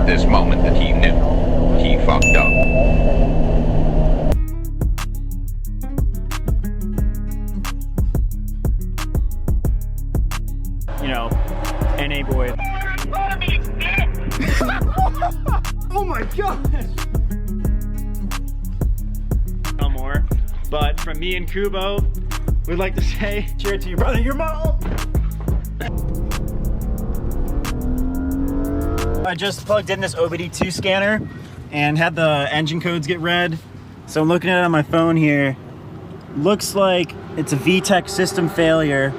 at this moment that he knew he fucked up. You know, NA boy. Oh my gosh! No more. But from me and Kubo, we'd like to say, cheers to your brother, your mom! I just plugged in this OBD2 scanner and had the engine codes get read. So I'm looking at it on my phone here. Looks like it's a VTEC system failure.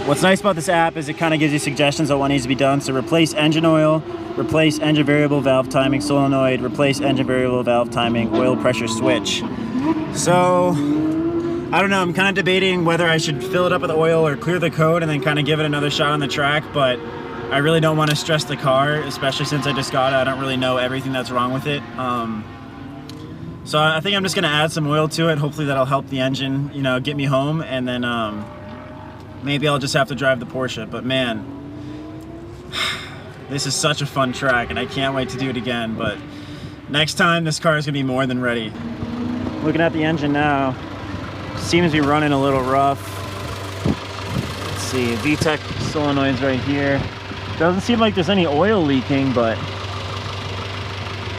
What's nice about this app is it kind of gives you suggestions on what needs to be done. So replace engine oil, replace engine variable valve timing solenoid, replace engine variable valve timing oil pressure switch. So I don't know, I'm kind of debating whether I should fill it up with oil or clear the code and then kind of give it another shot on the track, but I really don't want to stress the car, especially since I just got it. I don't really know everything that's wrong with it. So I think I'm just gonna add some oil to it. Hopefully that'll help the engine, you know, get me home, and then maybe I'll just have to drive the Porsche. But man, this is such a fun track and I can't wait to do it again. But next time this car is gonna be more than ready. Looking at the engine now, seems to be running a little rough. Let's see, VTEC solenoid's right here. Doesn't seem like there's any oil leaking, but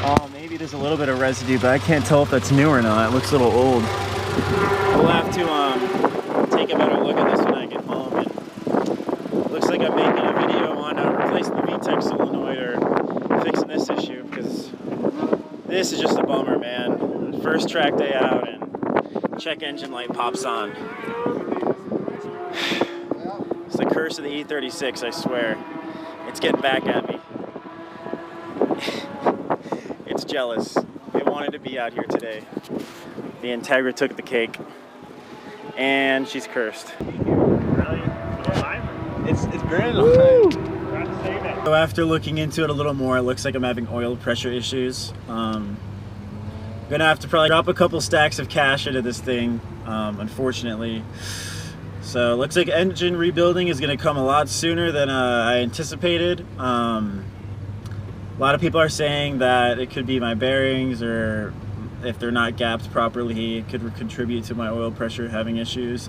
oh, maybe there's a little bit of residue, but I can't tell if that's new or not. It looks a little old. We'll have to take a better look at this when I get home. And looks like I'm making a video on replacing the VTEC solenoid or fixing this issue, because this is just a bummer, man. First track day out and check engine light pops on. It's the curse of the E36, I swear. It's getting back at me. It's jealous. It wanted to be out here today. The Integra took the cake. And she's cursed. Really? It's very long time. So after looking into it a little more, it looks like I'm having oil pressure issues. I'm gonna have to probably drop a couple stacks of cash into this thing, unfortunately. So it looks like engine rebuilding is going to come a lot sooner than I anticipated. A lot of people are saying that it could be my bearings, or if they're not gapped properly, it could contribute to my oil pressure having issues.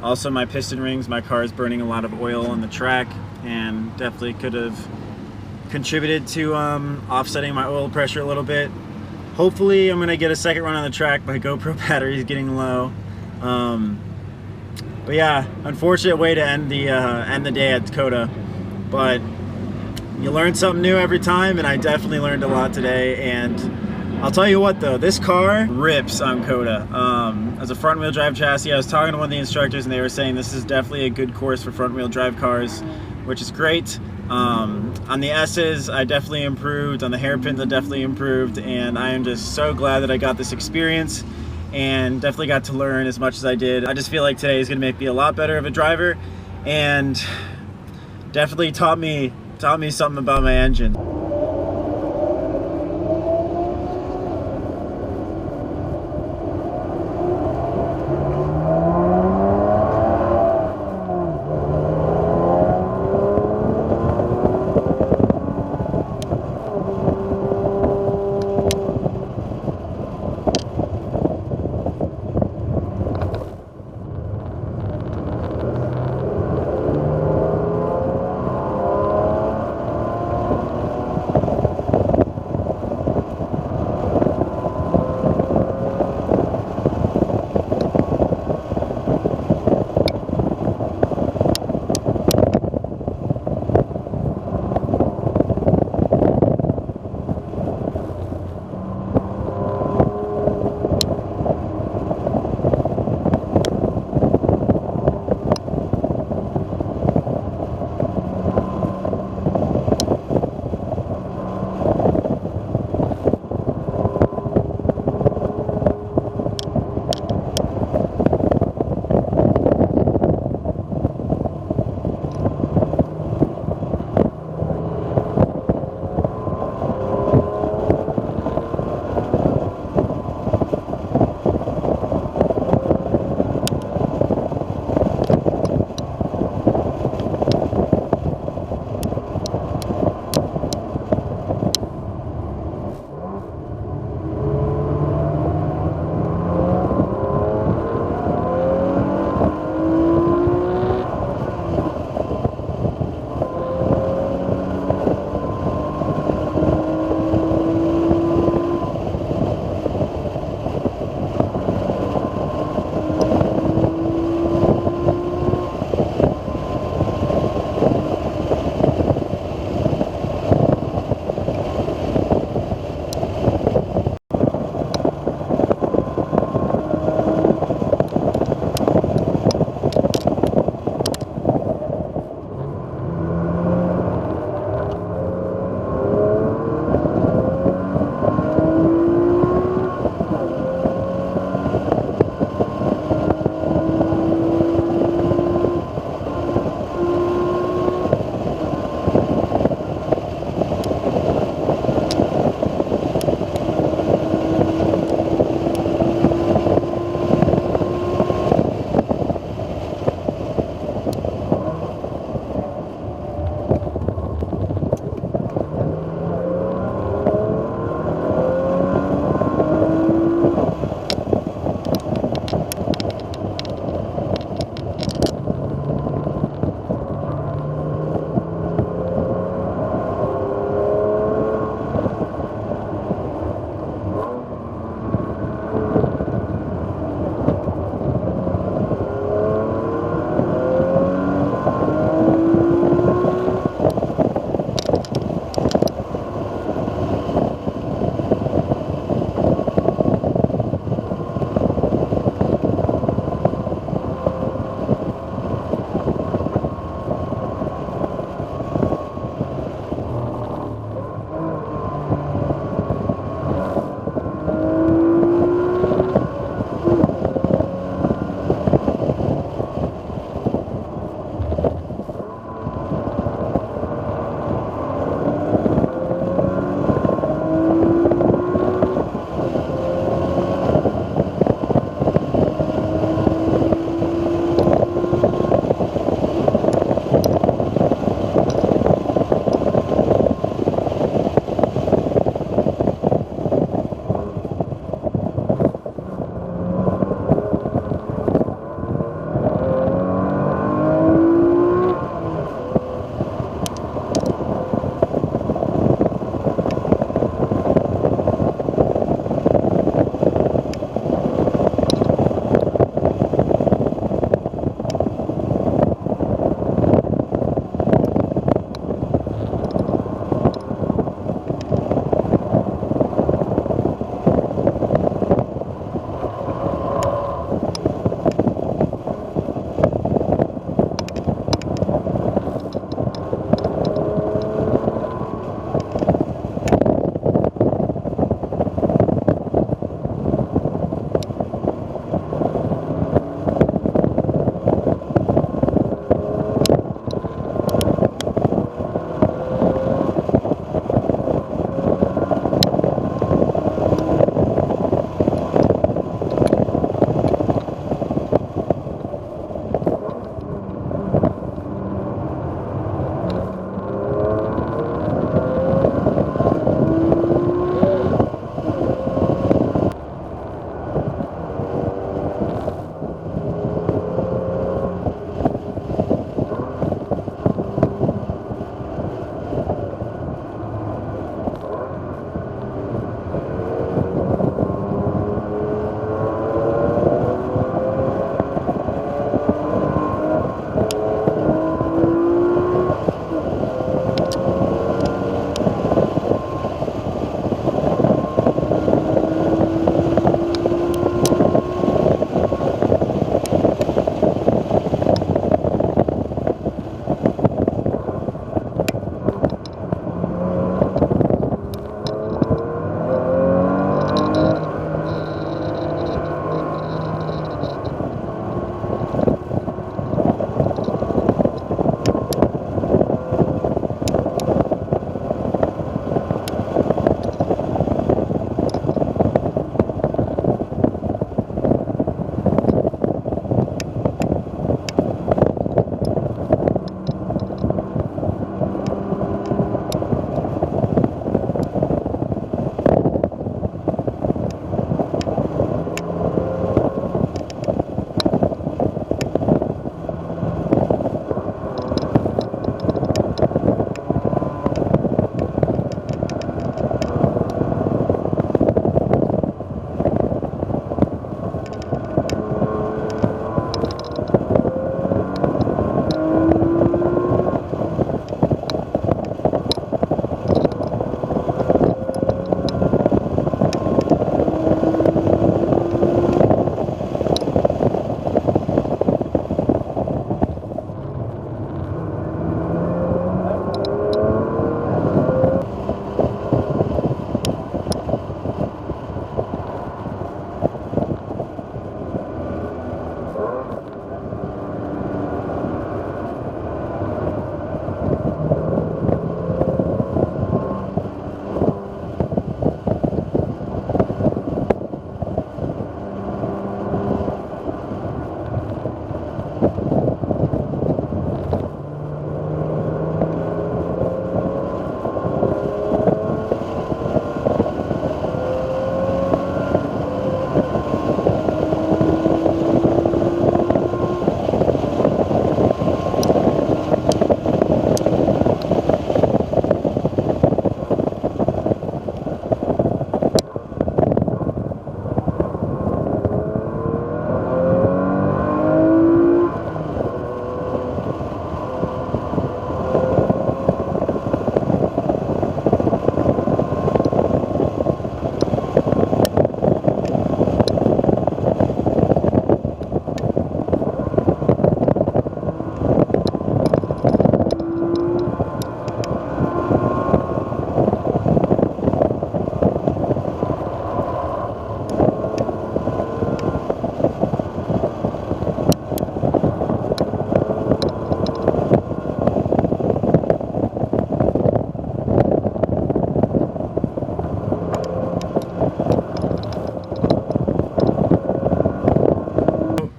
Also my piston rings, my car is burning a lot of oil on the track and definitely could have contributed to offsetting my oil pressure a little bit. Hopefully I'm going to get a second run on the track. My GoPro battery is getting low. But yeah, unfortunate way to end the day at Dakota, but you learn something new every time, and I definitely learned a lot today. And I'll tell you what though, this car rips on Coda. As a front wheel drive chassis, I was talking to one of the instructors and they were saying this is definitely a good course for front wheel drive cars, which is great. On the S's, I definitely improved. On the hairpins, I definitely improved, and I am just so glad that I got this experience and definitely got to learn as much as I did. I just feel like today is going to make me a lot better of a driver, and definitely taught me something about my engine.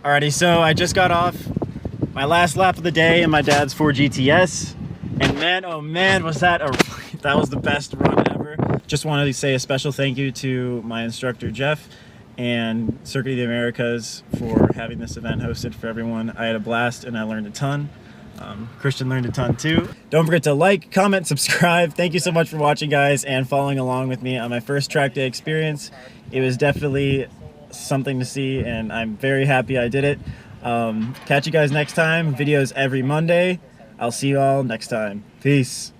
Alrighty, so I just got off my last lap of the day in my dad's Ford GTS, and man, oh man, was that that was the best run ever. Just wanted to say a special thank you to my instructor Jeff and Circuit of the Americas for having this event hosted for everyone. I had a blast and I learned a ton. Christian learned a ton too. Don't forget to like, comment, subscribe. Thank you so much for watching, guys, and following along with me on my first track day experience. It was definitely something to see, and I'm very happy I did it. Catch you guys next time. Videos every Monday. I'll see you all next time. Peace.